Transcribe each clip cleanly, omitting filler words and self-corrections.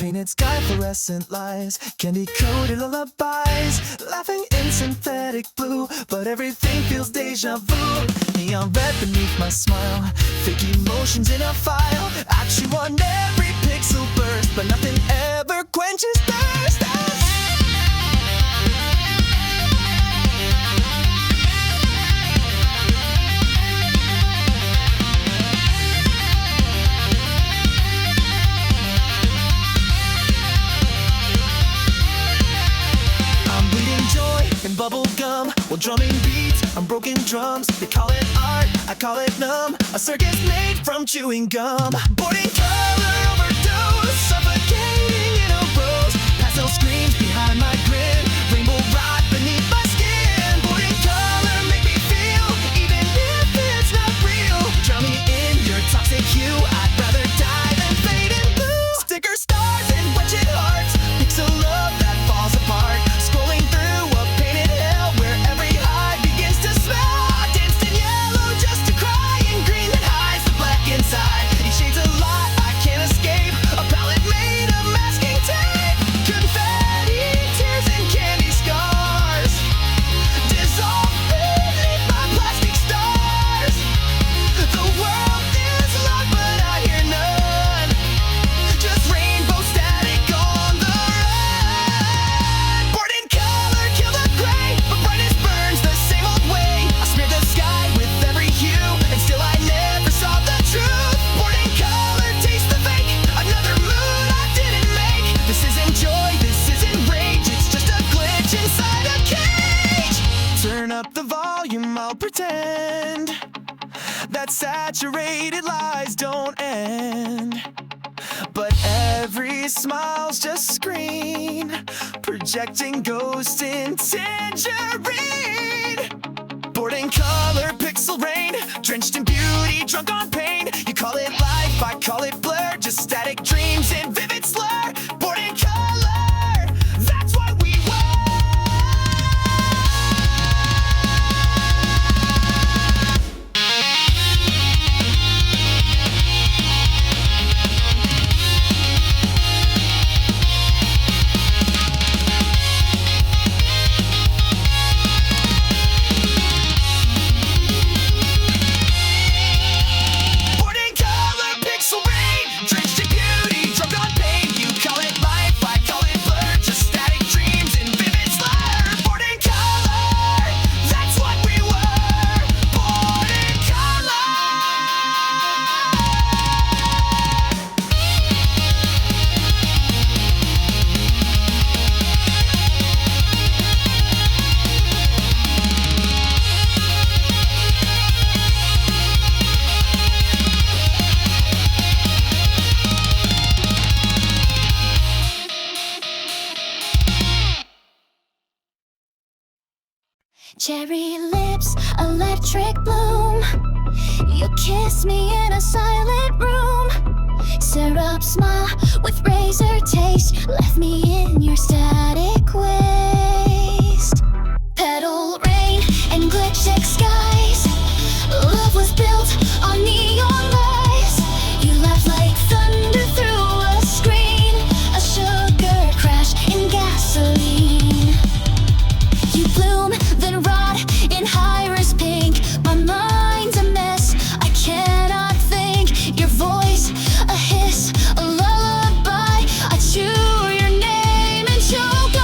painted sky, fluorescent lies, candy-coated lullabies, laughing in synthetic blue, but everything feels deja vu. Neon red beneath my smile, fake emotions in a file. I chew on every pixel burst, but nothing ever quenches thirst. Bubble gum, while drumming beats on broken drums. They call it art, I call it numb. A circus made from chewing gum. Boarding color overdose, suffocating in a rose. Pastel screams behind my grin, rainbow rot beneath my skin. Boarding color make me feel, even if it's not real. Drown me in your toxic hue, I'd rather die than fade in blue. Sticker stars and wretched hearts, pixel love that falls apart. Scrolling through a painted hell where every eye begins to smell. I danced in yellow just to cry in green that hides the black inside. These shades a lot, I can't escape. A palette made of masking tape. Confetti, tears and candy scars dissolve beneath my plastic stars. The world is loud but I hear none. Just rainbow static on the run. Bored in color, kill the gray, but brightness burns the same old way. I smeared the sky with every hue, and still I never saw the truth. Bored in color, taste the fake, another mood I didn't make. This isn't joy, this isn't rage, it's just a glitch inside a cage. Turn up the volume, I'll pretend that saturated lies don't end. But every smile's just screen, projecting ghost in tangerine. Bored in color, pixel rain, drenched in beauty, drunk on pain. You call it life, I call it blur, just static dreams and vivid slur. Bored in color, that's what we were. Bored in color, pixel rain, drenched in beauty, drunk on pain. You call it life, I call it blur, just static dreams and vivid slur. Bored in color, that's what we were. Bored in color. Cherry lips, electric bloom. You kiss me in a silent room. Syrup smile with razor taste left me in your static waste. Petal rain and glitching skies. Love was built on neon lights. You laughed like thunder through a screen. A sugar crash in gasoline. You bloom, then rot in iris pink. My mind's a mess, I cannot think. Your voice, a hiss, a lullaby. I chew your name and choke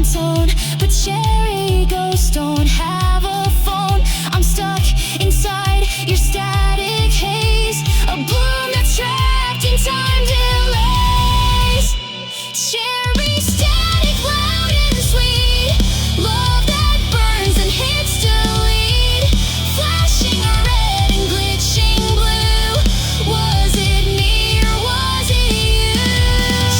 in tone, but cherry ghosts don't have a phone. I'm stuck inside your static haze, a bloom that's trapped in time delays. Cherry static, loud and sweet, love that burns and hits delete, flashing red and glitching blue. Was it me or was it you?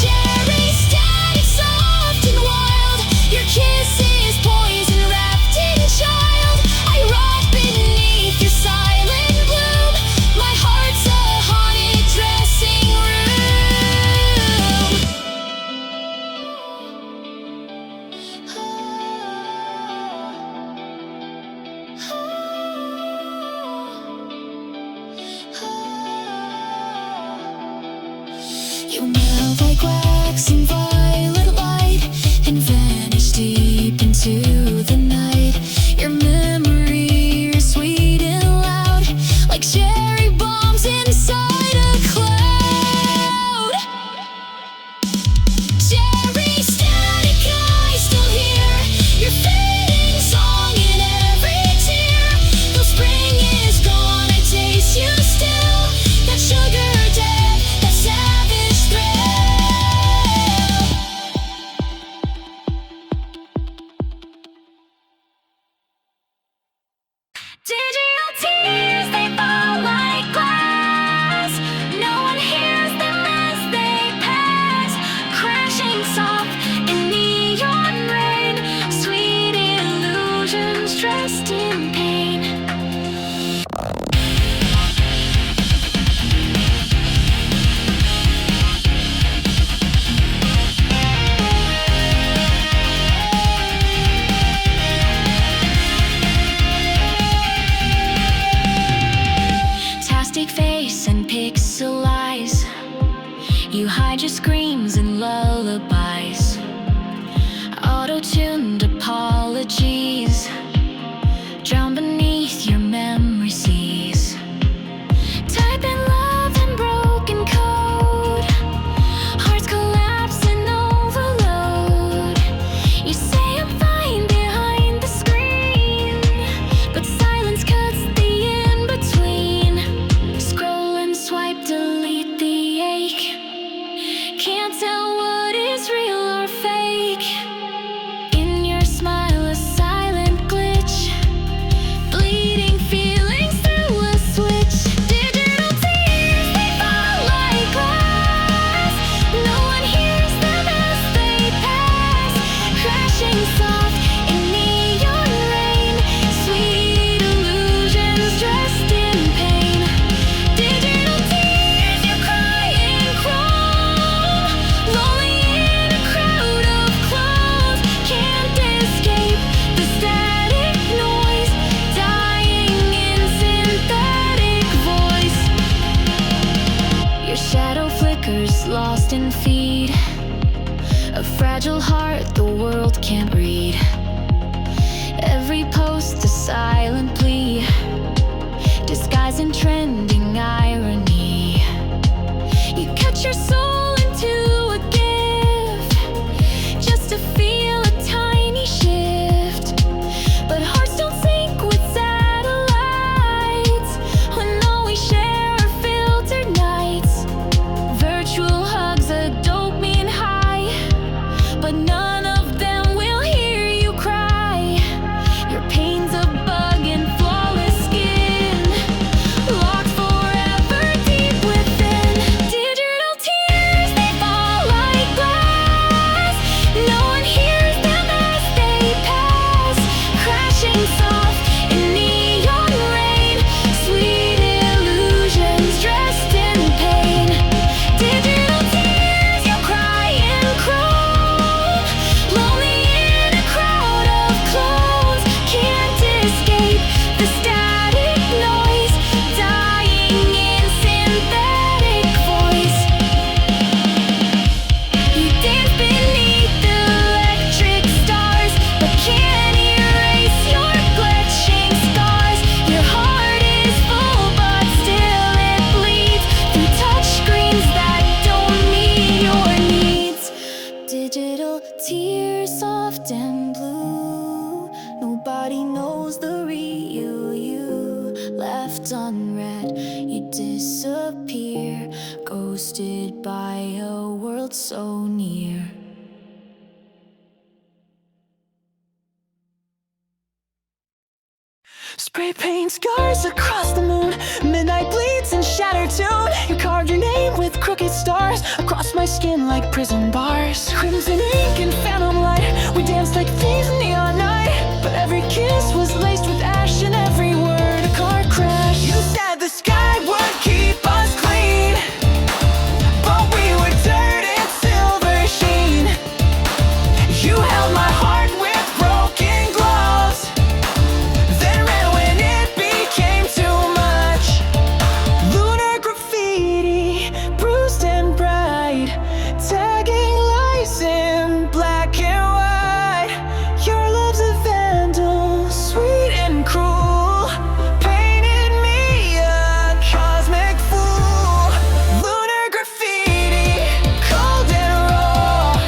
Cherry static, soft and wild, your kiss is poison wrapped in child. I rot beneath your silent bloom, my heart's a haunted dressing room. You melt like waxing violet light and vanish deep into the night. Your memory is sweet and loud, like cherry bombs inside a cloud. Cherry static, I still hear your fading song in every tear. Though spring is gone, I taste you still. That sugar dead, that savage thrill. Digital tears, they fall like glass. No one hears them as they pass, crashing soft in neon rain. Sweet illusions dressed in pain. Tastic face and pixel eyes, you hide your screams and lullabies. Auto-tuned apologies drown beneath your memory seas. Type in love and broken code, hearts collapse and overload. You say I'm fine behind the screen, but silence cuts the in-between. Scroll and swipe, delete the ache. Can't tell what is real or fake. In your smile, a silent glitch, bleeding feelings through a switch. Digital tears, they fall like glass. No one hears them as they pass, crashing soft in neon rain. Sweet illusions dressed in pain. Digital tears, you cry in chrome, lonely in a crowd of clones. Can't escape the static noise, dying in synthetic voice. Your shadow flickers lost in feed, a fragile heart the world can't read. Every post a silent plea, disguised in trending irony. You cut your soul into a gift, just to feel a tiny shift. But hearts don't sync with satellites, when all we share are filtered nights. Virtual hugs, a dopamine high, but none of them will hear you cry. Your pain's a bug in flawless skin, locked forever disappear, ghosted by a world so near. Spray paint scars across the moon. Midnight bleeds in shattered tune. You carved your name with crooked stars across my skin like prison bars. Crimson ink and phantom light. We danced like thieves in neon night. But every kiss was laced with ash and every word a car crash. You said the sky would keep us clean, but we were dirt and silver sheen. You held my heart with broken gloves, then ran when it became too much. Lunar graffiti, bruised and bright, tagging lies in black and white. Your love's a vandal, sweet and cruel, painted me a cosmic fool. Lunar graffiti, cold and raw,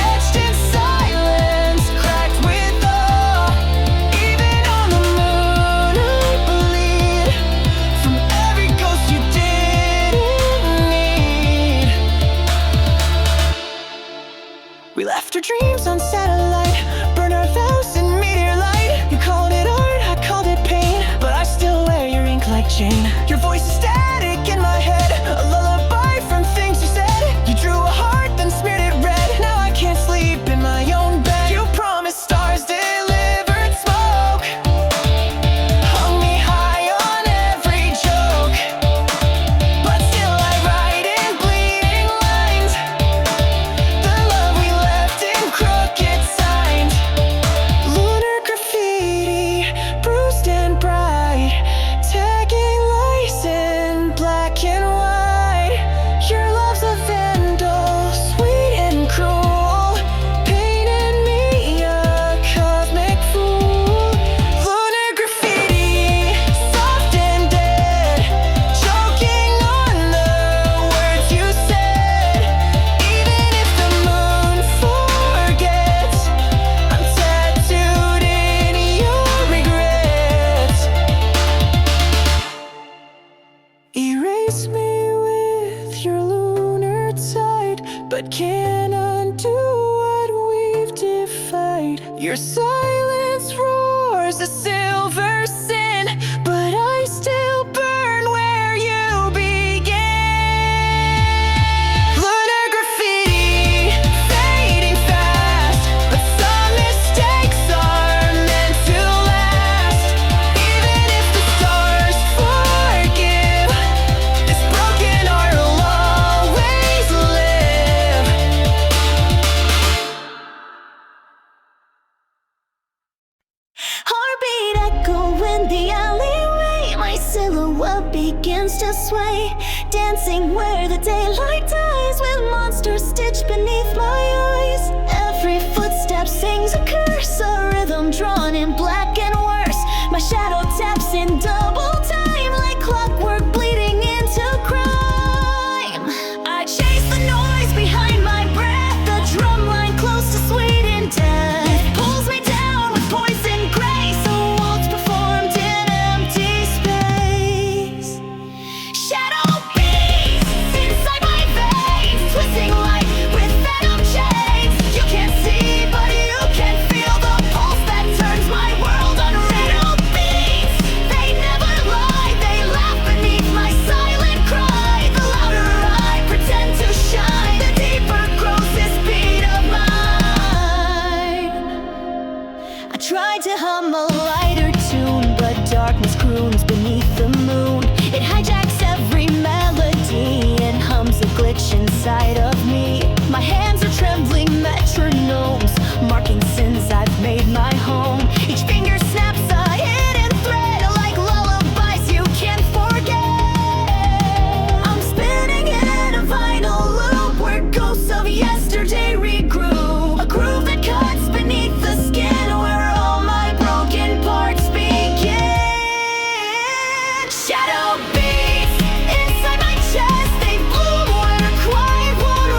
etched in silence, cracked with awe. Even on the moon I bleed from every ghost you didn't need. We left our dreams on satellite, burned our vows in meteor light. You called it art, I called it pain, but I still wear your ink like Jane. Your voice is static in my head, a lullaby from things you said. You drew a heart, then smeared it red. Now I can't sleep in my own bed. You promised stars, delivered smoke, hung me high on every joke, but still I write in bleeding lines the love we left in crooked signs. Lunar graffiti, bruised and bright, tagging lies in black and white. Your love's a vandal, sweet and cruel, painted me a cosmic fool. Lunar graffiti, soft and dead, choking on the words you said. Even if the moon forgets, I'm tattooed in your regrets. Erase me with your lunar tide, but can't undo what we've defied. Your silence roars a silver sin, but I still burn where you began. Lunar graffiti, fading fast, but some mistakes are meant to last. Even if the stars forgive, this broken heart will always live. Heartbeat echo in the alleyway. My silhouette begins to sway, dancing where the daylight dies, with monsters stitched beneath my eyes. Every footstep sings a curse, a rhythm drawn in black and worse. My shadow taps in double time, like clockwork bleeding into crime. I chase the noise behind my breath, the drum line close to sweet and death pulls me down with poison grace, a waltz performed in empty space. Shadow beats inside my veins, twisting light with venom chains. You can't see, but you can feel the pulse that turns my world unreal. Shadow beats, they never lie, they laugh beneath my silent cry. The louder I pretend to shine, the deeper grows this beat of mine. I tried to hum a lighter tune, but darkness croons beneath the moon. It hijacks every melody and hums a glitch inside of me. My hands are trembling metronomes, marking sins I've made my home. Each finger snaps a hidden thread, like lullabies you can't forget. I'm spinning in a vinyl loop where ghosts of yesterday regrew, a groove that cuts beneath the skin, where all my broken parts begin. Shadow beats inside my chest, they bloom where quiet won't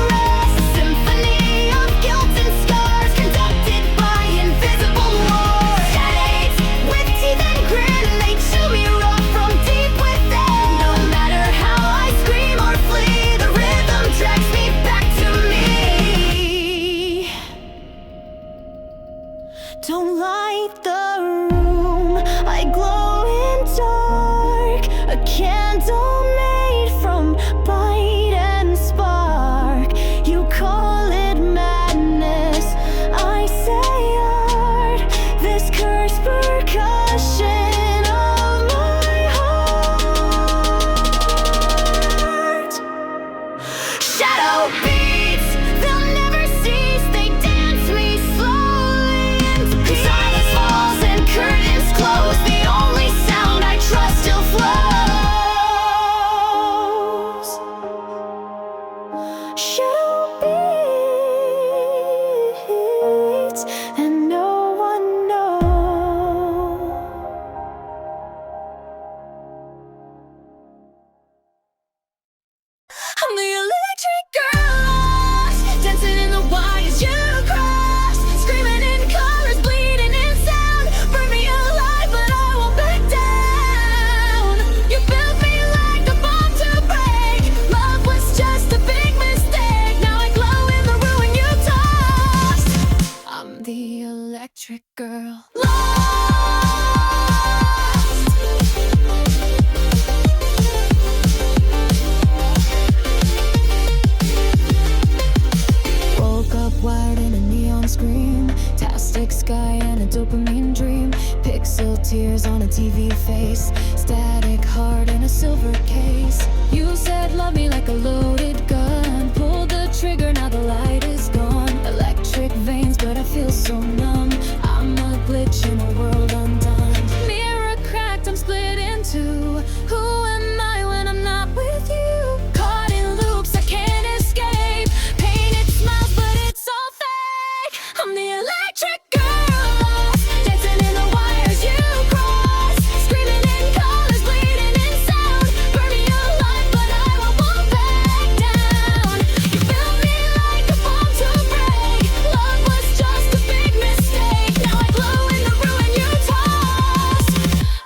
TV face, static heart in a silver case. You said love me like a loaded gun. Pulled the trigger, now the light is gone. Electric veins, but I feel so numb. I'm a glitch in a world undone. Mirror cracked, I'm split in two. Who am I when I'm not with you? Caught in loops, I can't escape. Painted smiles, but it's all fake. I'm the electric girl lost, dancing in the wires you cross. Screaming in colors, bleeding in sound. Burn me alive, but I won't back down. You built me like a bomb to break. Love was just a big mistake. Now I glow in the ruin you tossed.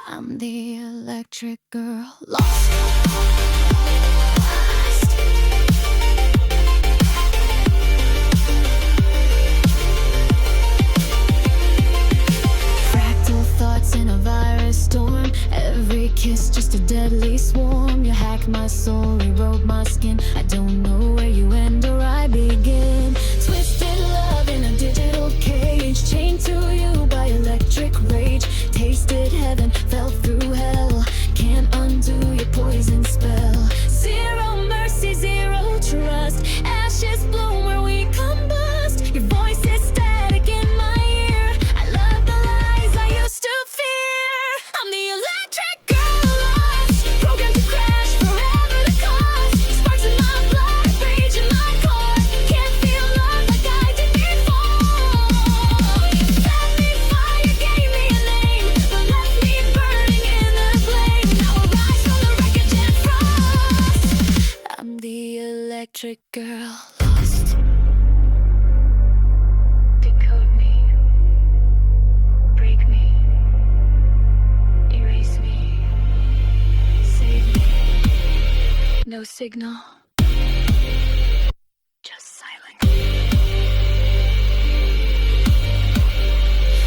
I'm the electric girl lost. Fractal thoughts in a virus storm. Every kiss just a deadly swarm. You hacked my soul, rewrote my skin. I don't know where you end or I begin. Twisted love in a digital cage. Chained to you by electric rage. Tasted heaven, fell through hell. Can't undo your poison spell. Zero mercy, zero trust. Ashes bloom where we combust. Your voice is static in my ear. I love the lies I used to fear. I'm the electric girl lost, programmed to crash, forever the cost. Sparks in my blood, rage in my core. Can't feel love like I did before. Set me fire, gave me a name, but left me burning in the flame. Now I rise from the wreckage and frost. I'm the electric girl lost. Decode me, break me, erase me, save me. No signal, just silence.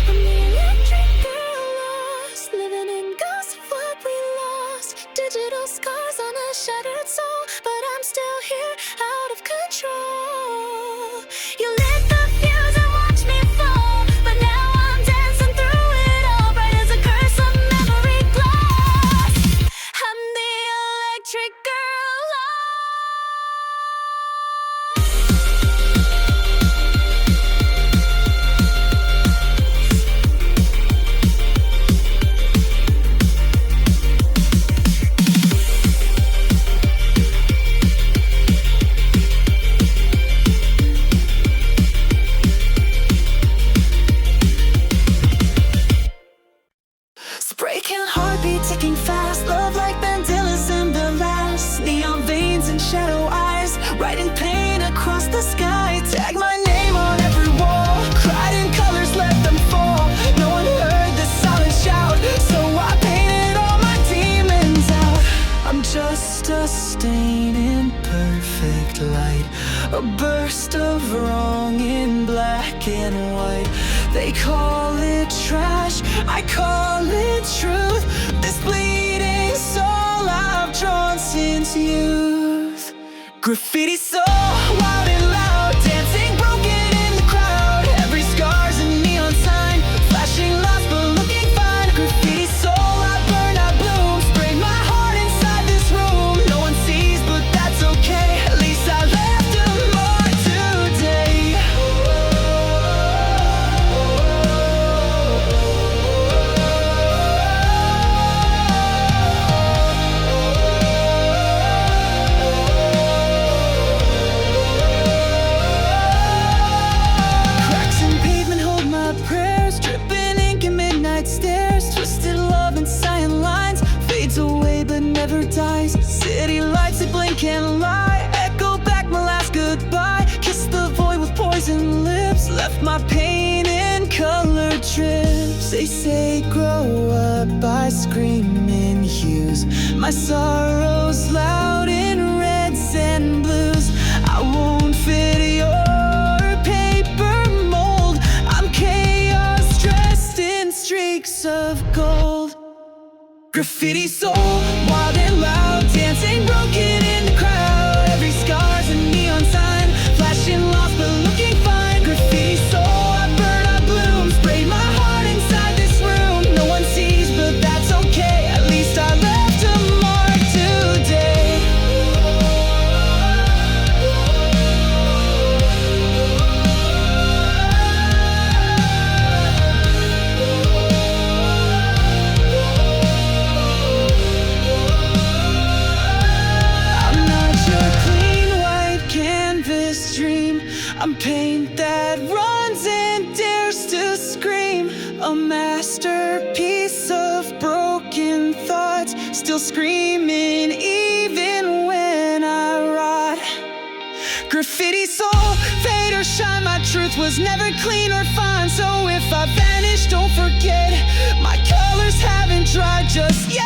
I'm the electric girl lost, living in ghosts of what we lost. Digital scars on a shattered soul, but I'm still here, out of control. You lit the fuse and watched me fall, but now I'm dancing through it all, bright as a curse of memory glass. I'm the electric girl lost. It's breaking heartbeat, ticking fast. Love like bandanas in the last. Neon veins and shadow eyes, writing pain across the sky. Tag my name on every wall. Cried in colors, let them fall. No one heard the silent shout, so I painted all my demons out. I'm just a stain in perfect light, a burst of wrong in black and white. They call it trash, I call it truth. This bleeding soul I've drawn since youth. Graffiti so wild and loud, dancing broken in the crowd. Every scar's a neon sign, flashing lost but looking fine. Graffiti soul, I burn, I bloom, spray my heart inside this room. No one sees, but that's okay. At least I left a mark today. Cracks in pavement hold my prayers, dripping ink in midnight stares. Twisted love and cyan lines, fades away but never dies. City lights, they blink and lie, echo back my last goodbye. Kiss the void with poison lips, left my pain in colored trips. They say grow up, I scream in hues. My sorrow's loud in reds and blues. I won't fit your paper mold. I'm chaos dressed in streaks of gold. Graffiti soul, wild and loud, dancing broken in the crowd. Every scar's a neon sign, flashing lost but looking fine. Graffiti soul, I burn, I bloom, sprayed my heart inside this room. No one sees, but that's okay. Graffiti soul, fade or shine, my truth was never clean or fine. So if I vanish, don't forget, my colors haven't dried just yet.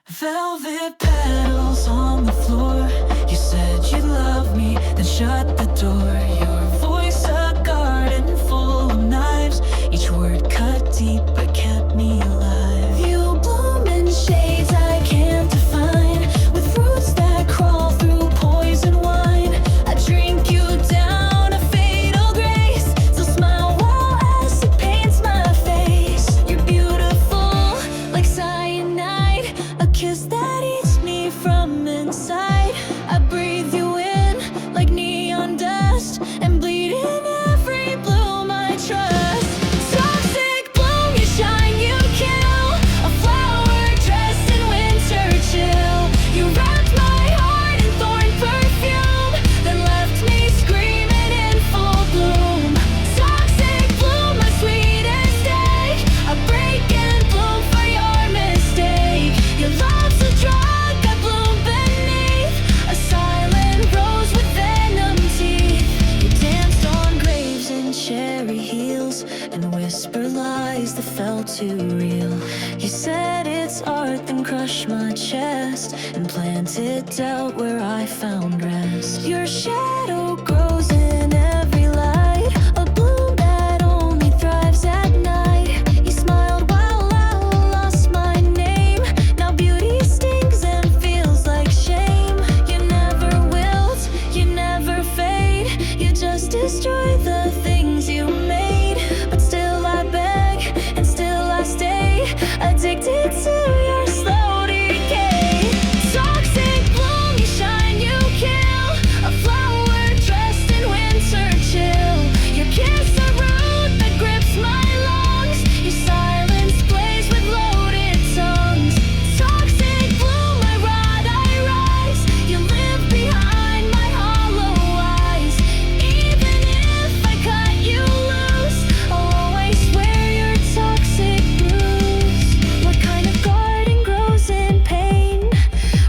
Velvet petals on the floor. You said you'd love me, then shut the door. Your voice a garden full of knives. Each word cut deep but kept me alive. You bloom in shades I can't define, with roots that crawl through poison wine. I drink you down a fatal grace, so smile while acid paints my face. You're beautiful like cyanide, a kiss that eats me from inside. I breathe you in like neon dust and bleed in every bloom I trust. Toxic bloom, you shine, you kill, a flower dressed in winter chill. You wrapped my heart in thorn perfume, then left me screaming in full bloom. Toxic bloom, my sweetest day, I break and bloom for your mistake. Your love's a drug, I bloom beneath a silent rose with venom teeth. You danced on graves in cherry heels and whisper lies that felt too real. You said it's art, then crushed my chest and planted doubt where I found rest. Your shadow grows in every light, a bloom that only thrives at night. You smiled while I lost my name. Now beauty stings and feels like shame. You never wilt, you never fade, you just destroy the things you made. But still I beg and still I stay addicted to your slow decay. Toxic bloom, you shine, you kill, a flower dressed in winter chill. Your kiss a root that grips my lungs, your silence plays with loaded tongues. Toxic bloom, I rot, I rise, you live behind my hollow eyes. Even if I cut you loose, I'll always wear your toxic bruise. What kind of garden grows in pain,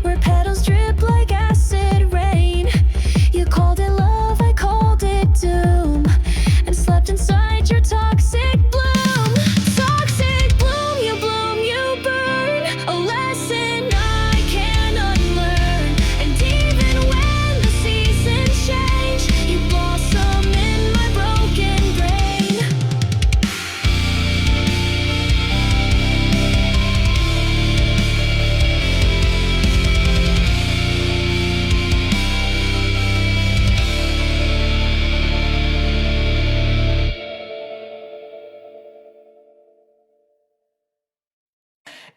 where petals drip like acid rain? You called it love, I called it doom, and slept inside your toxic bloom. Toxic bloom, you burn, a lesson I can unlearn. And even when the seasons change, you blossom in my broken brain.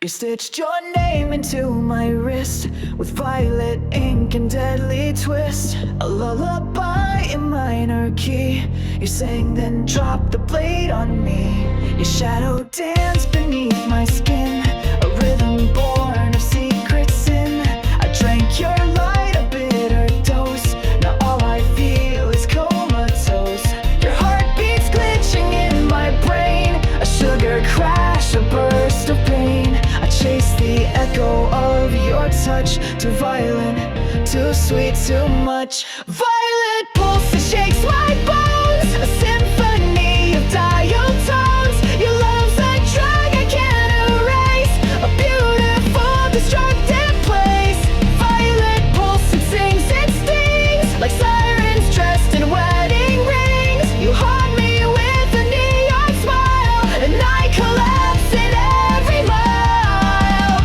You stitched your name into my wrist with violet ink and deadly twist. A lullaby in minor key. You sang, then dropped the blade on me. Your shadow danced beneath my skin, a rhythm born of secret sin. I drank your light, a bitter dose. Now all I feel is comatose. Your heartbeat's glitching in my brain, a sugar crash, a burst of pain. I chase the echo of your touch, too violent, too sweet, too much. Violet pulse that shakes my bones, a symphony of dial tones. Your love's a drug I can't erase, a beautiful destructive place. Violet pulse, it sings, it stings like sirens dressed in wedding rings. You haunt me with a neon smile, and I collapse in every mile.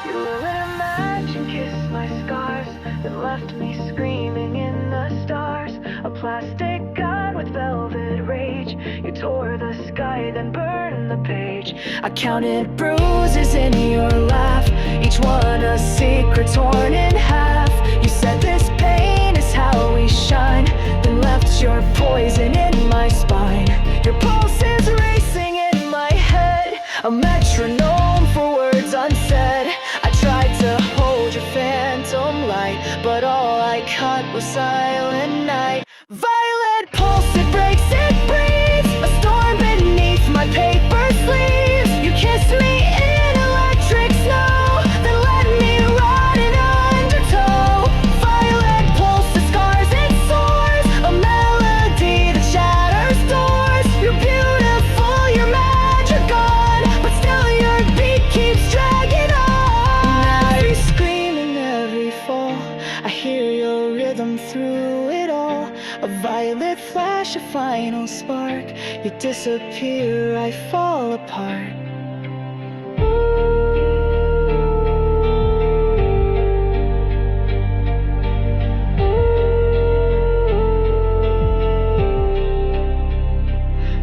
You lit a match and kissed my scars, then left me screaming in the stars. A plastic gun with velvet rage. You tore the sky, then burned the page. I counted bruises in your laugh, each one a secret torn in half. You said this pain is how we shine, then left your poison in my spine. Your pulse is racing in my head, a final spark. You disappear, I fall apart.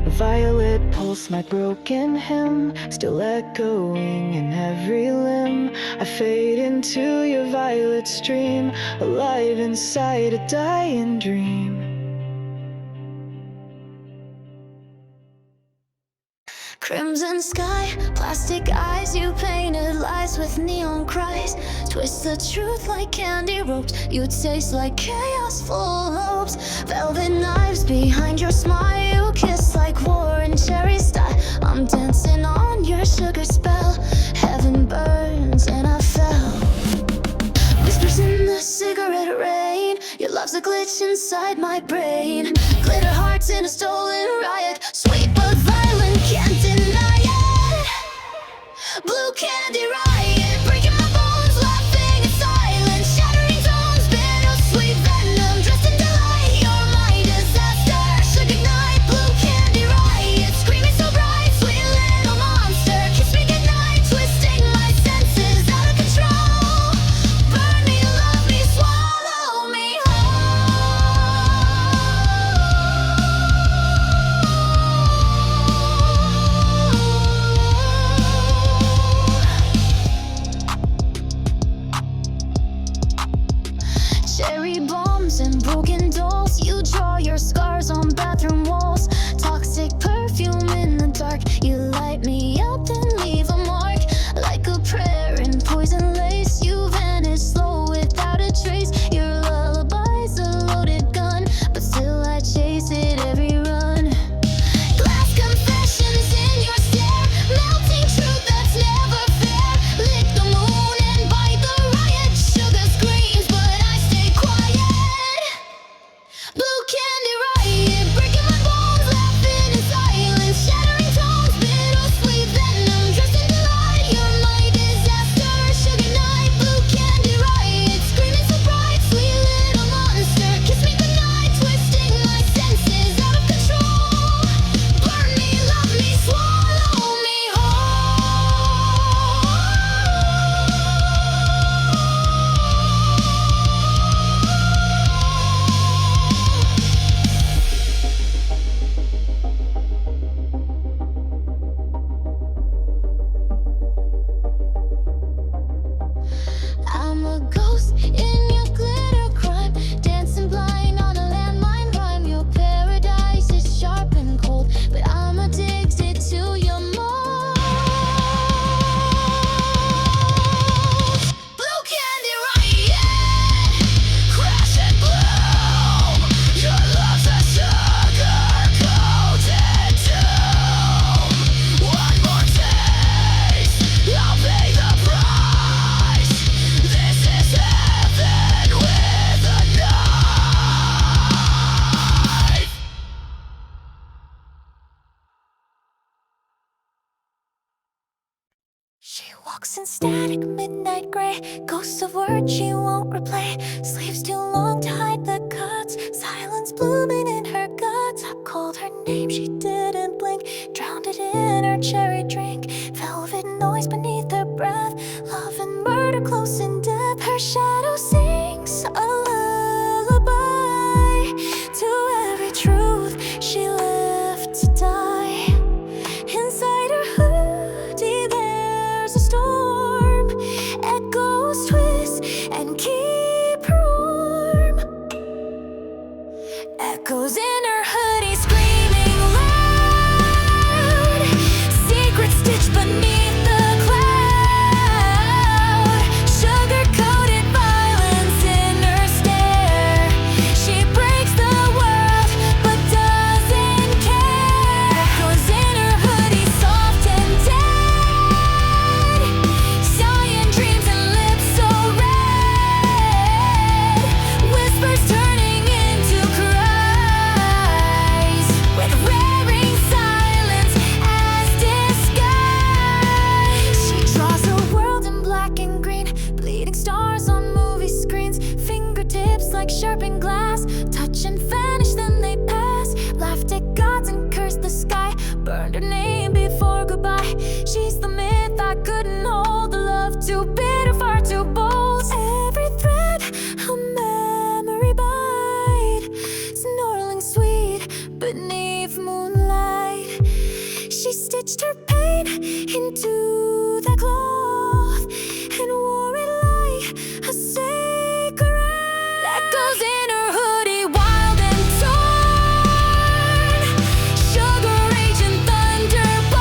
Violet pulse my broken hymn, still echoing in every limb. I fade into your violet stream, alive inside a dying dream. Crimson sky, plastic eyes, you painted lies with neon cries. Twist the truth like candy ropes, you taste like chaos full hopes. Velvet knives behind your smile, you kiss like war and cherry style. I'm dancing on your sugar spell, heaven burns and I fell. Whispers in the cigarette rain, your love's a glitch inside my brain. Glitter hearts in a stolen riot, sweet but violent, can't deny it. Blue candy riot, breaking my bones, laughing in silence. Shattering tones, bittersweet venom, dressed in delight. You're my disaster, should ignite. Blue candy riot, screaming so bright, sweet little monster. Kiss me goodnight, twisting my senses out of control. Burn me, love me, swallow me Cherry bombs and broken dolls, you draw your scars on bathroom walls. Toxic perfume in the dark, you light me up and leave a mark. Like a prayer in poison lace, you vanish slow without a trace. Your lullaby's a loaded gun, but still I chase it every run. Glass confessions in your stare, melting truth that's never fair. Lick the moon and bite the riot. Sugar screams, but I stay quiet. Blue candy riot, breaking my bones, laughing in silence. Shattering tones, bittersweet venom, dressed in delight. You're my disaster, sugar night. Blue candy riot, screaming so bright, sweet little monster. Kiss me goodnight, twisting my senses out of control. Burn me, love me, swallow me I'm a ghost in your glitter crime, dancing blind on a landmine rhyme. Your paradise is sharp and cold, but I'm addicted to your mold. Blue candy riot, crash and bloom. Your love's a sugar-coated tomb. One more taste, I'll pay the price. This is heaven with a knife. She walks in static midnight gray, ghosts of words she won't replay. Sleeps too long to hide the cuts, silence blooming in her guts. I called her name, she didn't blink, drowned it in her cherry drink. Velvet noise beneath her breath, love and murder close in depth. Her shadow sings a lullaby to every truth she left to die. Inside her hoodie there's a storm, echoes twist and keep her warm. Echoes in her hoodie screaming loud, secrets stitched beneath the clouds. waiting before goodbye. She's the myth I couldn't hold, the love too bitter, far too bold. Every thread a memory bite, snarling sweet beneath moonlight. She stitched her pain into that cloth and wore it like a sacred that goes in her hoodie, wild and torn. Sugar rage and thunderbolt,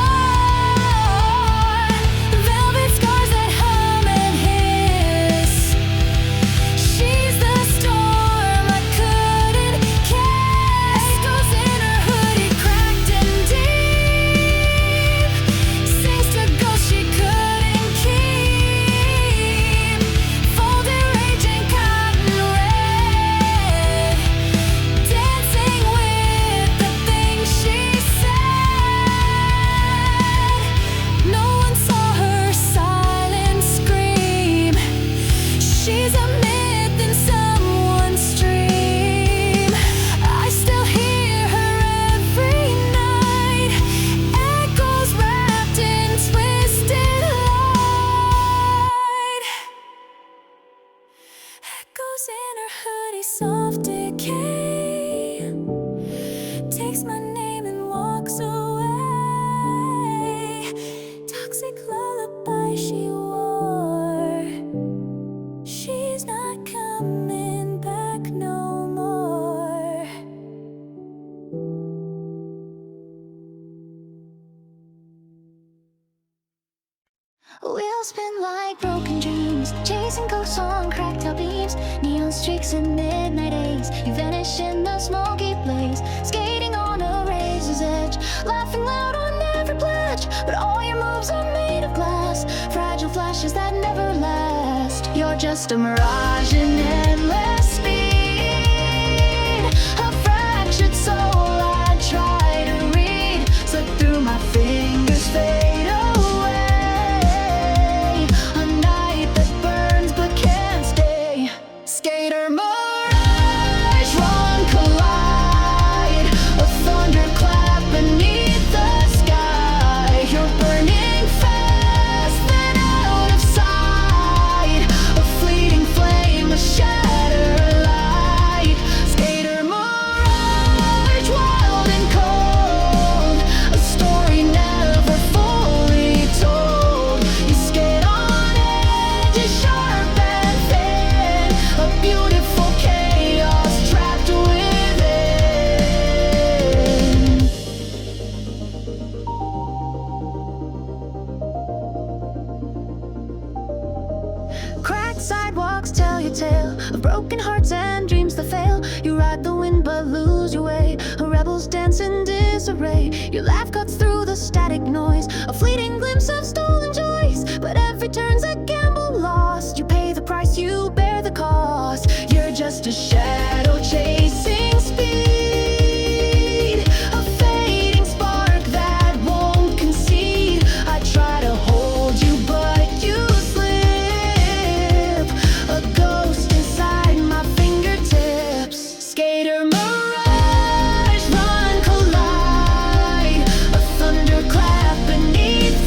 velvet scars that hum and hiss. She's the storm I couldn't kiss. Echoes in her hoodie, cracked and deep, sings to ghosts she couldn't keep. Folded rage and cotton red, dancing with the things she said. No one saw her silent scream. She's a myth in someone's dream. I still hear her every night, echoes wrapped in twisted light. Echoes in her hoodie, soft decay, takes my name and walks away. Toxic lullaby she wore, she's not coming back no more. Wheels spin like broken dreams, chasing ghosts on cracked out beams. Neon streaks in midnight haze, you vanish in the smoky blaze. Skating on a razor's edge, laughing loud on every pledge. But all your moves are made of glass, fragile flashes that never last. You're just a mirage in endless speed, a fractured soul I try to read. Slip through my fingers, fade away. A night that burns but can't stay. Skater mirage, run, collide. A thunderclap beneath the sky. You're burning fast, then out of sight. A fleeting flame, a shattered light. Skater mirage, wild and cold. A story never fully told. You skate on edges, sharp and thin. A beautiful chaos trapped within. Cracked sidewalks tell your tale of broken hearts and dreams that fail. You ride the wind but lose your way. A rebels dance in disarray. Your laugh cuts through the static noise, a fleeting glimpse of stolen joys. But every turn's a gamble lost. You pay the price, you bear the cost. You're just a shadow chasing speed, a fading spark that won't concede. I try to hold you but you slip, a ghost inside my fingertips. Skater mirage, run, collide. A thunderclap beneath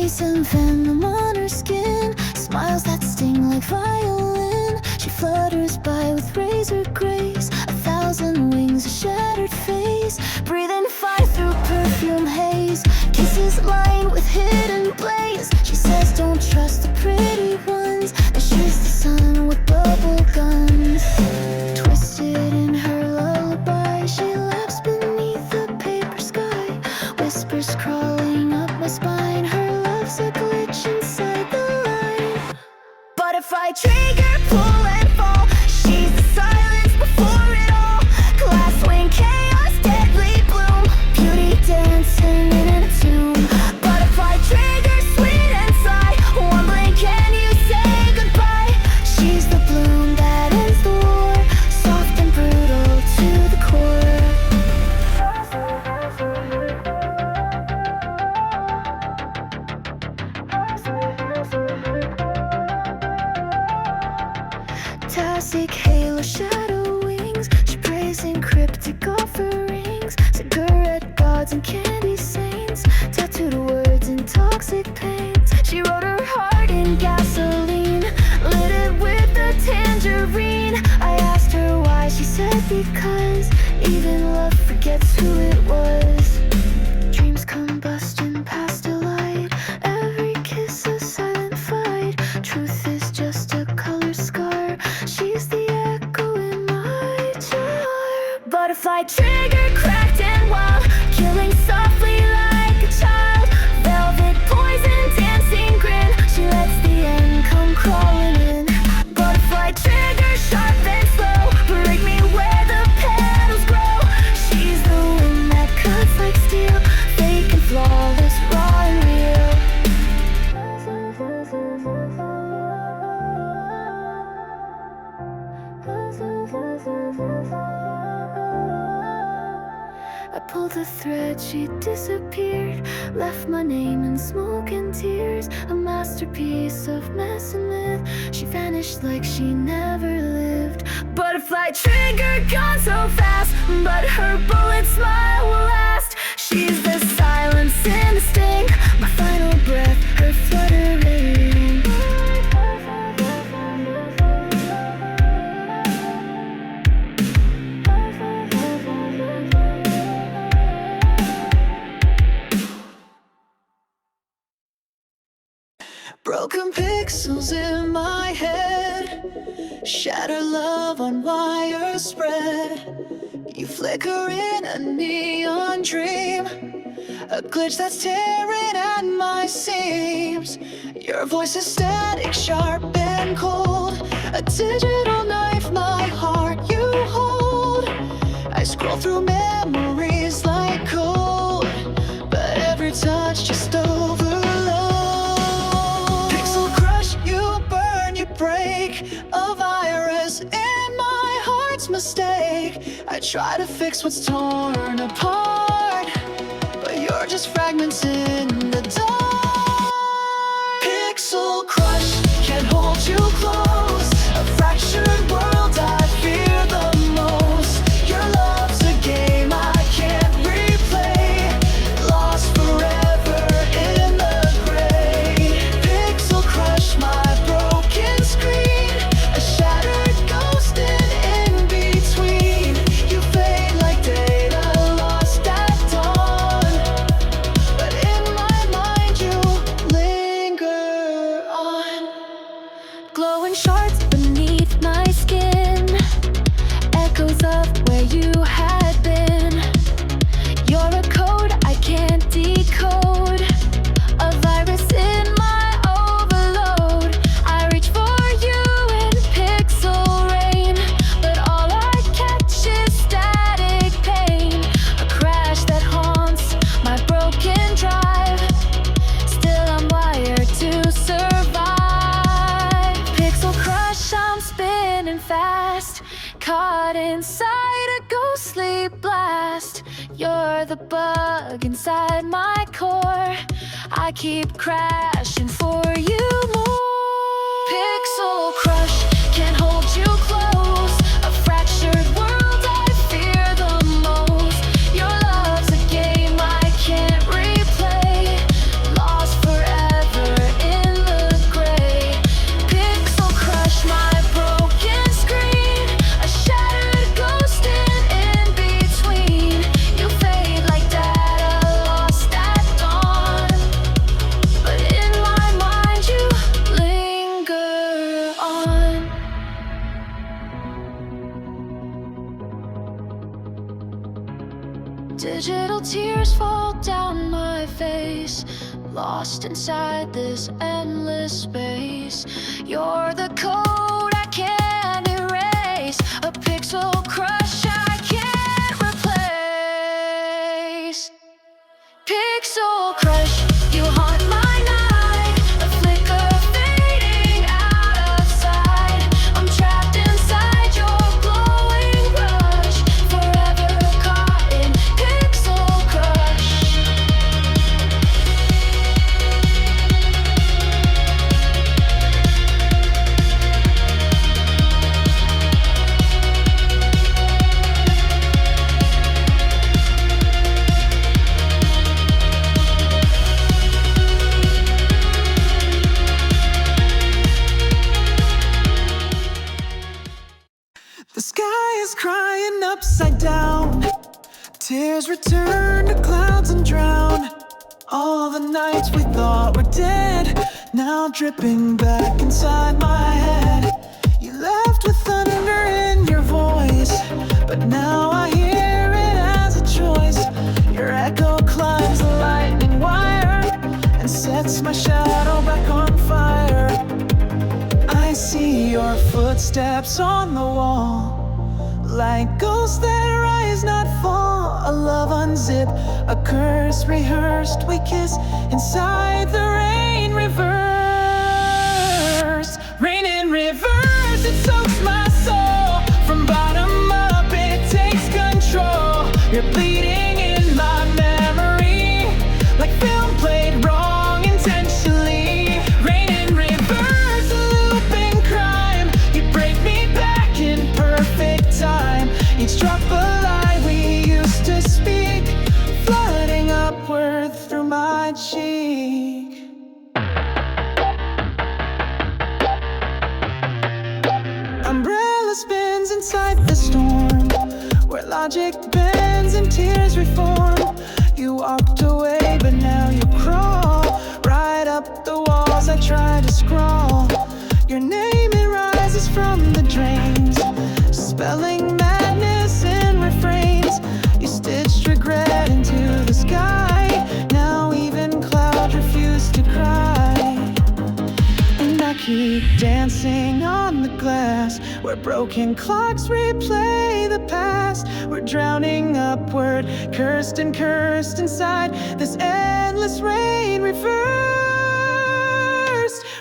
face and venom on her skin, smiles that sting like violin. She flutters by with razor grace, 1,000 wings, a shattered face, breathing fire through perfume haze, kisses lined with hidden blaze. She says don't trust the pretty ones, and she's the sun with bubble guns. Twisted in her lullaby, she laughs beneath the paper sky, whispers crawling up my spine. Her love's a glitch inside the line. But if I trigger, pull and fall, she's the silence before it all. Glass wing chaos, deadly bloom, beauty dancing in a tomb. But if I trigger, sweet and sigh, one blink can you say goodbye? She's the bloom that ends the war, soft and brutal to the core. Tastic halo, shadow wings, she prays in cryptic offerings, cigarette gods and candy saints, tattooed words in toxic paints. She wrote her heart in gasoline, lit it with a tangerine. I asked her why, she said because even love forgets who it was. Dreams combustion past a light, every kiss a silent fight. Truth is just a color scar, she's the echo in my jar. But if I trigger, cracked and wild, killing softly like a child, velvet poison, dancing grin, she lets the end come crawling in. But if I trigger, sharp and slow, break me where the petals grow. She's the wind that cuts like steel, fake and flawless, raw and real. I pulled the thread, she disappeared, left my name in smoke and tears, a masterpiece of messing with. She vanished like she never lived. Butterfly trigger, gone so fast, but her bullet smile will last. She's the silence in the sting, my final breath, her fluttering. Broken pixels in my head, shattered love on wire spread. You flicker in a neon dream, a glitch that's tearing at my seams. Your voice is static, sharp and cold, a digital knife, my heart you hold. I scroll through memories like cold, but every touch just overload. Pixel crush, you burn, you break, a virus in my heart's mistake. I try to fix what's torn apart, but you're just fragments in the dark. Pixel crush, can't hold you close, a fractured world I fear the most. Your love's a game I can't replay, lost forever in the gray. Pixel crush, my broken screen, a shattered ghost in between. You fade like data lost at dawn, but in my mind you linger on. Glowing shards beneath my skin, echoes of where you had been. You're a code I can't decode, a virus in my overload. I reach for you in pixel rain, but all I catch is static pain. A crash that haunts my broken drive, still I'm wired to survive. Pixel crush, I'm spinning fast, caught inside a ghostly blast. You're the bug inside my core, I keep crashing for you more. Pixel crush, can't hold you close, a fractured world I fear the most. Your love's a game I can't replay, lost forever lost inside this endless space. You're the code I can't erase, a pixel crush I can't replace. Pixel crush, you haunt my night, a flicker fading out of sight. I'm trapped inside your glowing rush, forever caught in pixel crush. The sky is crying upside down. Tears return to clouds and drown. All the nights we thought were dead, now dripping back inside my head. You left with thunder in your voice, but now I hear it as a choice. Your echo climbs the lightning wire and sets my shadow back on fire. I see your footsteps on the wall, like ghosts that rise, not fall. A love unzip, a curse rehearsed. We kiss inside the rain, reverse. Rain in reverse, it soaks my soul. From bottom up, it takes control. You're bleeding in my memory, like film played wrong intentionally. Rain in reverse, a looping crime. You break me back in perfect time. Each drop a lie we used to speak, flooding upward through my cheek. Umbrella spins inside the storm, where logic bends and tears reform. You walked away, but now you crawl right up the walls I tried to scrawl. Your name, it rises from the drains, spelling madness in refrains. You stitched regret into the sky, now even clouds refuse to cry. And I keep dancing on the glass, where broken clocks replay the past. We're drowning upward, cursed and cursed inside this endless rain. Reversed,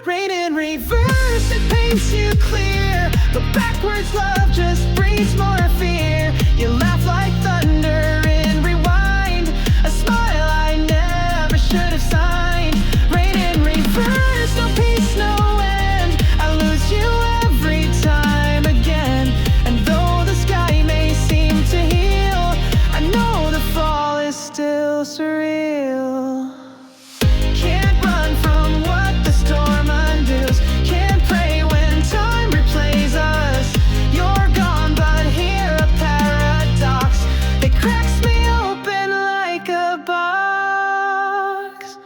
rain in reverse, it paints you clear, but backwards love just breeds more fear. You laugh like thunder in rewind, a smile I never should have signed. Rain in reverse, no peace, no end. I lose you every time again. And though the sky may seem to heal, I know the fall is still surreal. Can't run from what the storm undoes, can't pray when time replays us. You're gone, but here a paradox, it cracks me open like a box.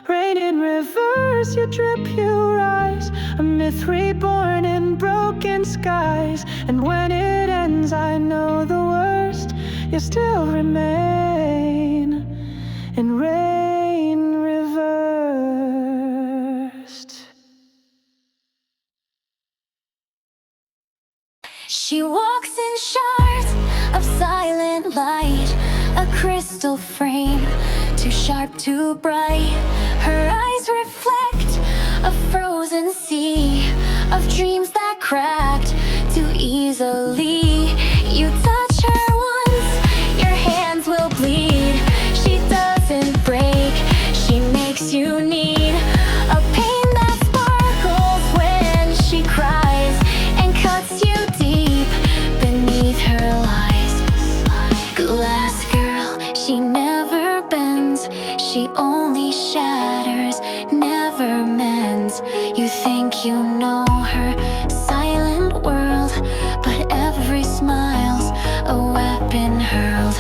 Rain in reverse, you drip, you rise, a myth reborn in broken skies. And when it ends, I know the worst, you still remain in rain reversed. She walks in shards of silent light, a crystal frame, too sharp, too bright. Her eyes reflect a frozen sea of dreams that cracked too easily. You touch her once, your hands will bleed. She doesn't break, she makes you need a pain that sparkles when she cries and cuts you deep beneath her lies. Glass girl, she never bends, she only shatters, never mends. You think you know her silent world, but every smile's a weapon hurled.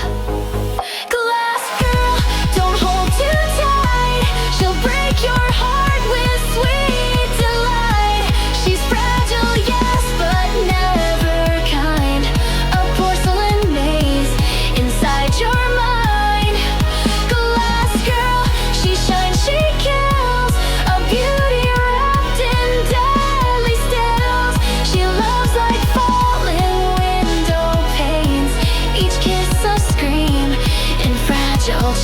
Glass girl, don't hold too tight, she'll break your heart with sweet delight. She's fragile, yes, but never kind, a porcelain maze inside your mind. Glass girl, she shines, she can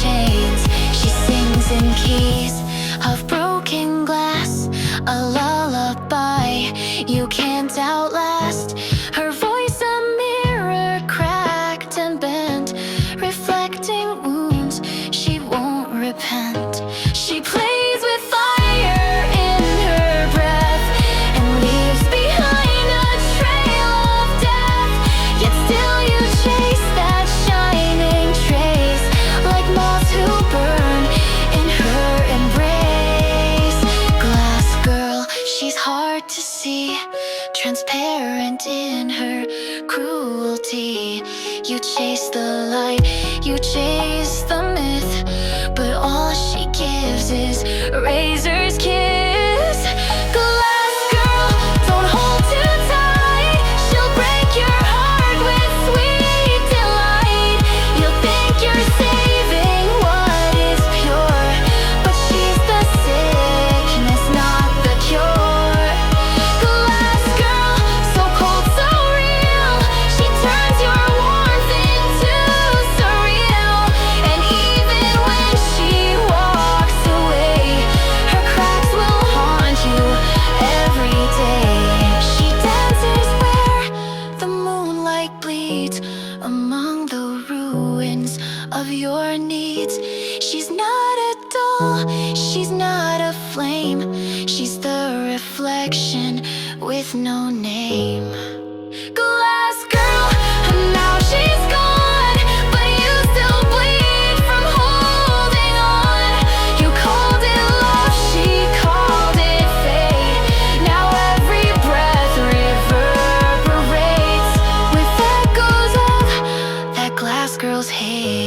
chains. She sings in keys of broken glass, a lullaby you can't outlast. Her voice a mirror cracked and bent, reflecting wounds she won't repent. She plays with fire in her breath and leaves behind a trail of death. Yet still you chase that shining trace, like moths who burn in her embrace. Glass girl, she's hard to see, transparent in her cruelty. You chase the light, you chase the myth, but all she gives is a razor's kiss. Glass girl, don't hold too tight, she'll break your heart with sweet delight. You'll think you're saving what is pure, but she's the sickness, not the cure. Glass girl, so cold, so real, she turns your warmth into surreal. And even when she walks away, her cracks will haunt you every day. She dances where the moonlight bleeds among the ruins of your needs. She's not a doll, she's not a flame, she's the reflection with no name. Glass girl, and now she's gone, but you still bleed from holding on. You called it love, she called it fate. Now every breath reverberates with echoes of that glass girl's hate.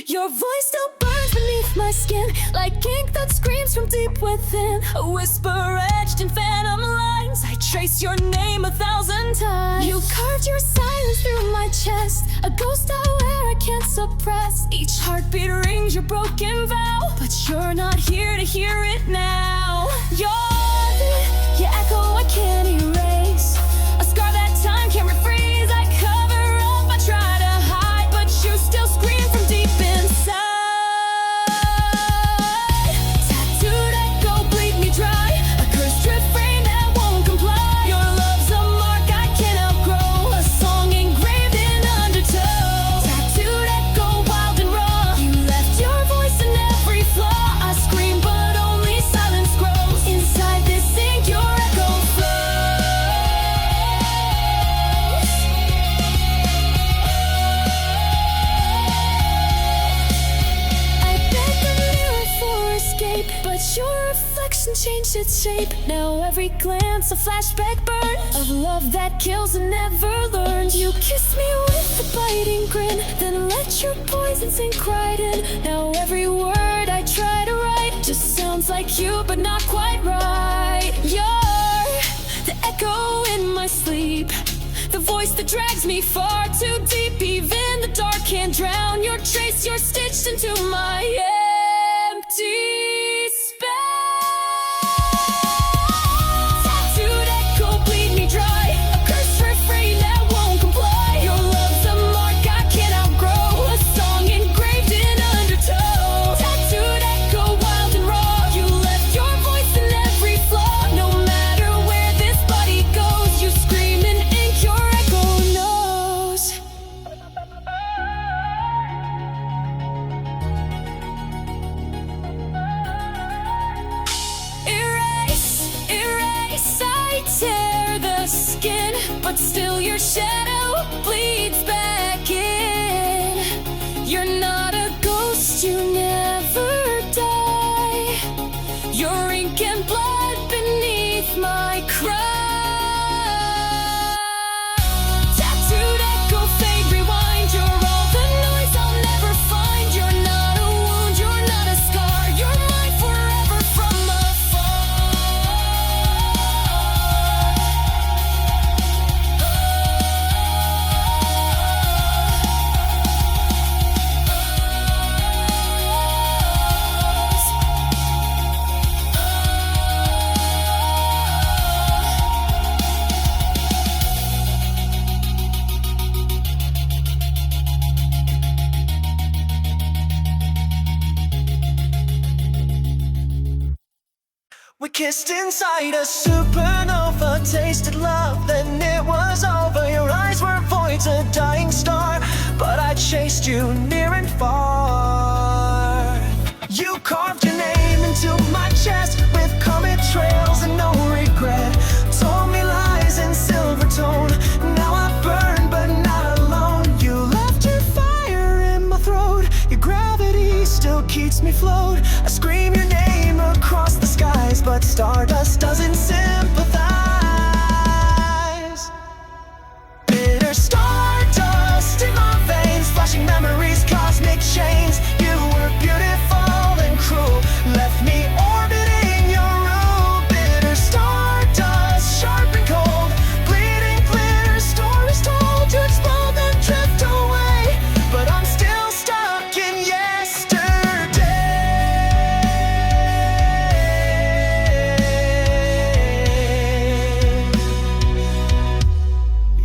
Your voice still burns beneath my skin, like ink that screams from deep within. A whisper etched in phantom lines, I trace your name 1,000 times. You carved your silence through my chest, a ghost I wear I can't suppress. Each heartbeat rings your broken vow, but you're not here to hear it now. You echo I can't erase, a scar that time can't refreeze. I cover up, I try to hide, but you still scream from deep inside. Tattooed echo, bleed me dry, a cursed refrain that won't comply. Your love's a mark I can't outgrow, a song engraved in undertow. Tattooed echo, wild and raw, you left your voice in every flaw. I scream but only silence grows, inside this ink your echo flows. I beg the mirror for escape, but your reflection changed its shape. Now every glance a flashback burn of love that kills and never learned. You kissed me with a biting grin, then let your poison sink right in. Now every word I try to write just sounds like you, but not quite right. You're the echo in my sleep, the voice that drags me far too deep. Even the dark can't drown your trace, you're stitched into my empty space. Tattooed echo, bleed me dry, a cursed refrain that won't comply. Your love's a mark I can't outgrow, a song engraved in undertow. Tattooed echo, wild and raw, you left your voice in every flaw. No matter where this body goes, you scream in ink your echo knows. Erase, I tear the skin, but still your shadow bleeds back in. You're not a ghost, you never die. Your ink and blood beneath my cry. Tattooed echo, fade, rewind. You're all the noise I'll never find. You're not a wound, you're not a scar. You're mine forever from afar. kissed inside a supernova, tasted love, then it was over. Your eyes were voids, a dying star, but I chased you near and far. You carved your name into my chest with comet trails and no regret. Told me lies in silver tone. Now I burn but not alone. You left your fire in my throat. Your gravity still keeps me float. I scream your name across the skies, but stardust doesn't sympathize. Bitter stardust in my veins, flashing memories, cosmic chains. You were beautiful and cruel, left me orbiting your rule. Bitter stardust, sharp and cold, bleeding glitter, stories told. You explode then drift away, but I'm still stuck in yesterday.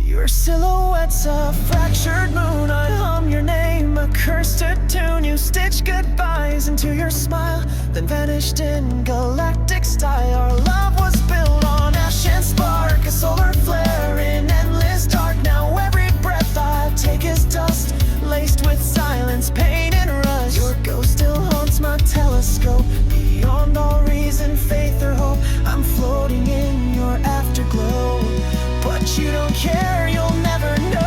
Your silhouette's a fractured moon. I hum your name, a cursed tune. You stitch goodbyes into your smile, then vanished in galactic style. Our love was built on ash and spark, a solar flare in endless dark. Now every breath I take is dust, laced with silence, pain and rust. Your ghost still haunts my telescope, beyond all reason, faith or hope. I'm floating in your afterglow, but you don't care, you'll never know.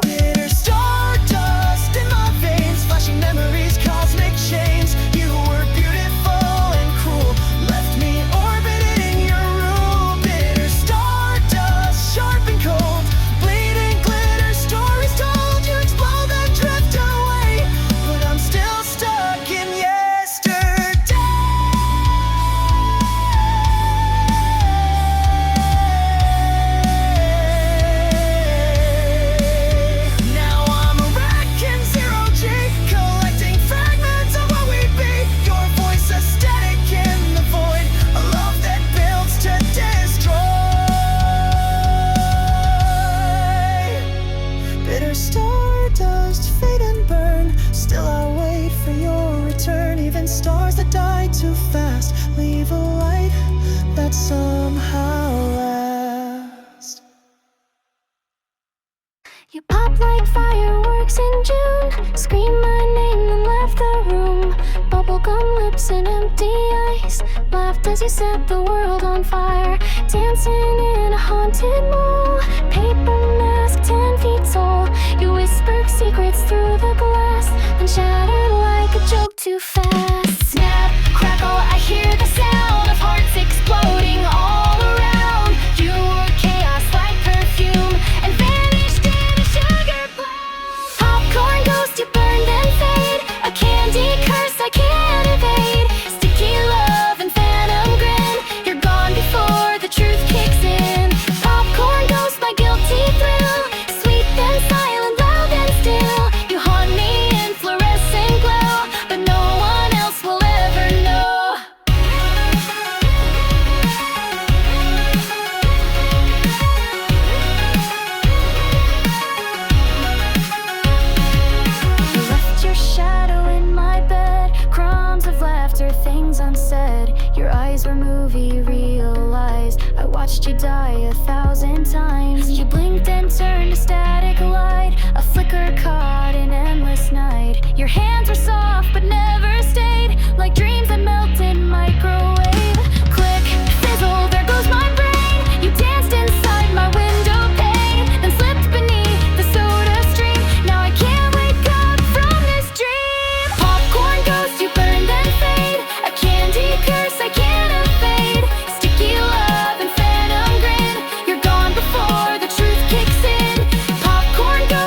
Bitter stardust in my veins, flashing memories, cosmic chains. You were beautiful and cruel, left me orbiting your rule. Bitter stardust, sharp and cold, bleeding glitter, stories told. You explode then drift away, but I'm still stuck in yesterday. Now I'm a wreck in zero G, collecting fragments of what we be. Your voice a static in the void, a love that builds to destroy. Bitter stardust, fade and burn. Still I wait for your return. Even stars that die too fast leave a light that somehow lasts. You pop like fireworks in June. Scream my name and left the room. Bubblegum lips and empty eyes. Laughed as you set the world on fire. Dancing in a haunted mall. Paper mask 10 feet tall. You whispered secrets through the glass, then shattered like a joke too fast. Snap, crackle, I hear the sound of hearts exploding all around. You were chaos like perfume and vanished in a sugar cloud. Popcorn ghost, you burned and fade. A candy curse I can't evade. Sticky love and phantom grin. You're gone before the truth kicks in. Popcorn ghost, my guilty thrill. Sweet and silent, loud and still. You haunt me in fluorescent glow, but no one else will ever know. You left your shadow in my bed, crumbs of laughter, things unsaid. Your eyes were movie realized. I watched you die 1,000 times. You blinked and turned to static light, a flicker caught in endless night. Your hands were soft but never stayed, like dreams that melted microwave. Click, fizzle, there goes my brain. You danced inside my window pane, then slipped beneath the soda stream. Now I can't wake up from this dream. Popcorn ghost, you burned and fade. A candy curse I can't evade. Sticky love and phantom grin. You're gone before the truth kicks in. Popcorn ghost,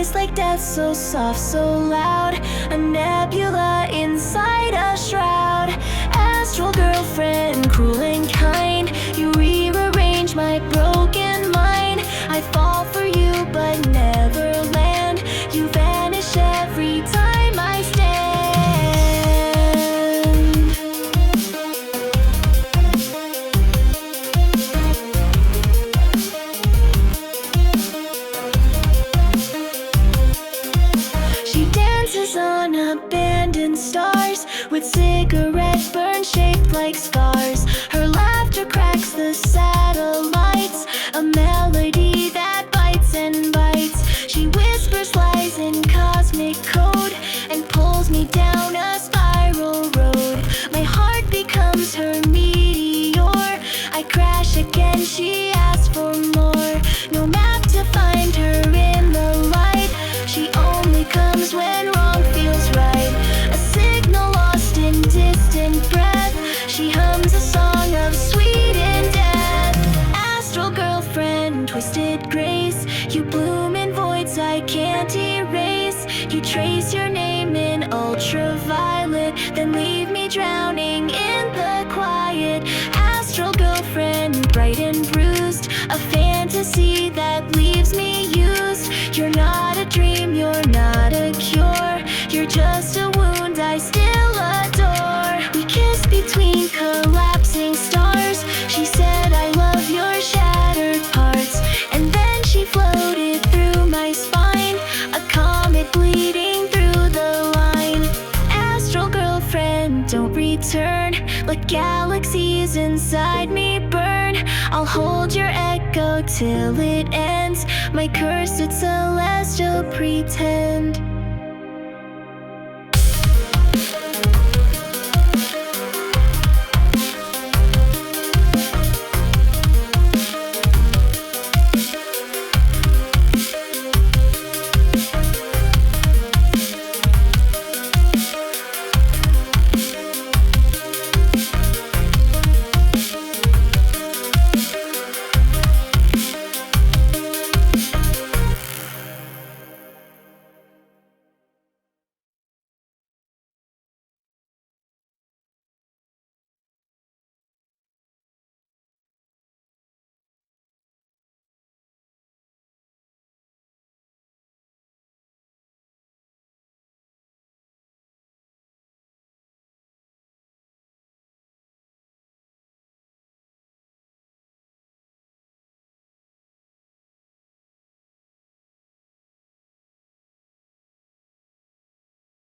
voice like death, so soft, so loud. A nebula inside a shroud. Astral girlfriend, cruel and kind. You rearrange my broken mind. I fall for you but never land. You vanish every time I stand. She dances on abandoned stars with cigarette burn shaped like scars. Her laughter cracks the satellites, a melody that bites and bites. She whispers lies in cosmic code and pulls me down a spiral road. My heart becomes her meteor. I crash again, she asks for more. No map to find her in the light. She only comes when wrong feels right. A signal lost in distant breath. She hums a song of sweet and death. Astral girlfriend, twisted grace. You bloom in voids I can't erase. You trace your name in ultraviolet, then leave me drowning in the quiet. Astral girlfriend, bright and bruised, a fantasy that leaves me used. You're not a dream, you're not a cure. You're just a wound I still adore. We kiss between collapsing stars. She said I love your shattered parts, and then she floated through my spine, a comet bleeding through the line. Astral girlfriend, don't return. Let galaxies inside me burn. I'll hold your echo till it ends. My cursed celestial pretend.